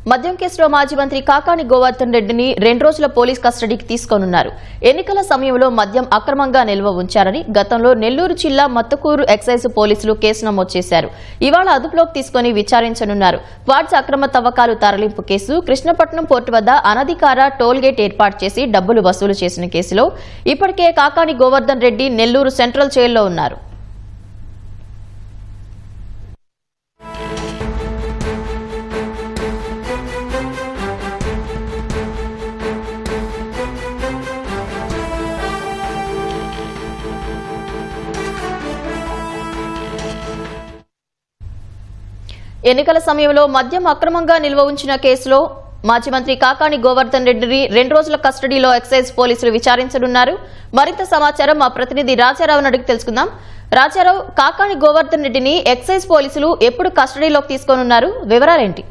మద్యం కేసులో మాజీ మంత్రి కాకాని గోవర్ధన్ రెడ్డిని 2 రోజుల పోలీస్ కస్టడీకి తీసుకోనున్నారు. ఎన్నికల సమయంలో మద్యం అక్రమంగా నిల్వ ఉంచారని గతంలో నెల్లూరు జిల్లా మత్తుకూరు ఎక్సైజ్ పోలీసులు కేసు నమోదు చేశారు. ఇవాళ అదుపులోకి తీసుకుని విచారించనున్నారు. క్వాడ్స్ అక్రమ తవ్వకాలు తరలింపు కేసు, కృష్ణపట్నం పోర్టు వద్ద అనధికార టోల్గేట్ ఏర్పాటు చేసి డబ్బులు వసూలు చేసిన కేసులో ఇప్పటికే కాకాని గోవర్ధన్ రెడ్డి నెల్లూరు సెంట్రల్ జైల్లో ఉన్నారు. ఎన్నికల సమయంలో మద్యం అక్రమంగా నిల్వ ఉంచిన కేసులో మాజీ మంత్రి కాకాని గోవర్ధన్ రెడ్డిని 2 రోజుల కస్టడీలో ఎక్సైజ్ పోలీసులు విచారించనున్నారు. మరింత సమాచారం మా ప్రతినిధి రాజారావు అడిగి తెలుసుకుందాం. రాజారావు, కాకాని గోవర్ధన్ రెడ్డిని ఎక్సైజ్ పోలీసులు ఎప్పుడు కస్టడీలోకి తీసుకోనున్నారు? వివరాలేంటి?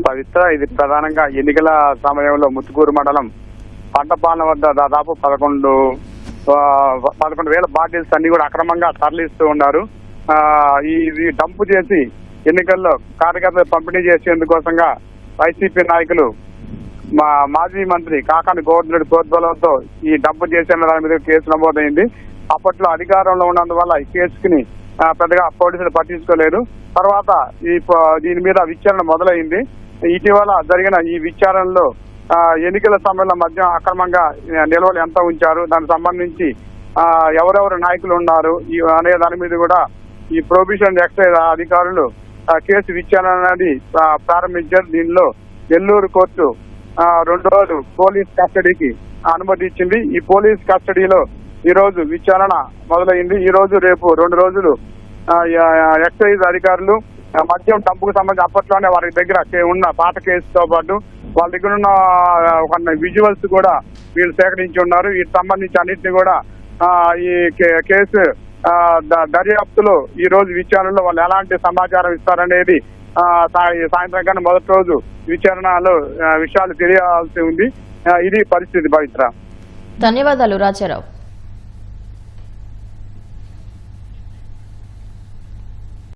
పవిత్ర, ఇది ప్రధానంగా ఎన్నికల సమయంలో ముత్తుకూరు మండలం పంటపాలన వద్ద దాదాపు 11,000 బాటిల్స్ అన్ని కూడా అక్రమంగా తరలిస్తూ ఉన్నారు. ఈ డంపు చేసి ఎన్నికల్లో కార్యకర్తలు పంపిణీ చేసేందుకోసంగా వైసీపీ నాయకులు మాజీ మంత్రి కాకాని గోవర్ధన్ రెడ్డి ప్రోద్బలంతో ఈ డంపు చేసే దాని మీద కేసు నమోదైంది. అప్పట్లో అధికారంలో ఉన్నందువల్ల ఈ కేసుని పెద్దగా పోలీసులు పట్టించుకోలేదు. తర్వాత దీని మీద విచారణ మొదలైంది. ఇటీవల జరిగిన ఈ విచారణలో ఎన్నికల సమయంలో మద్యం అక్రమంగా నిల్వలు ఎంత ఉంచారు, దానికి సంబంధించి ఎవరెవరు నాయకులు ఉన్నారు అనే దాని మీద కూడా ఈ ప్రొహిబిషన్ ఎక్సైజ్ అధికారులు కేసు విచారణ అనేది ప్రారంభించారు. దీనిలో నెల్లూరు కోర్టు 2 రోజులు పోలీస్ కస్టడీకి అనుమతి ఇచ్చింది. ఈ పోలీస్ కస్టడీలో ఈ రోజు విచారణ మొదలైంది. ఈ రోజు రేపు 2 రోజులు ఎక్సైజ్ అధికారులు మద్యం డంపుకు సంబంధించి అప్పట్లోనే వారి దగ్గర ఉన్న పాత కేసుతో పాటు వాళ్ళ దగ్గర ఉన్న విజువల్స్ కూడా వీళ్ళు సేకరించి ఉన్నారు. వీటికి సంబంధించి అన్నింటినీ కూడా ఈ కేసు దర్యాప్తులో ఈ రోజు విచారణలో వాళ్ళు ఎలాంటి సమాచారం ఇస్తారనేది సాయంత్రం కానీ మొదటి రోజు విచారణలో విషయాలు తెలియాల్సి ఉంది. ఇది పరిస్థితి. పవిత్ర, ధన్యవాదాలు రాజారావు.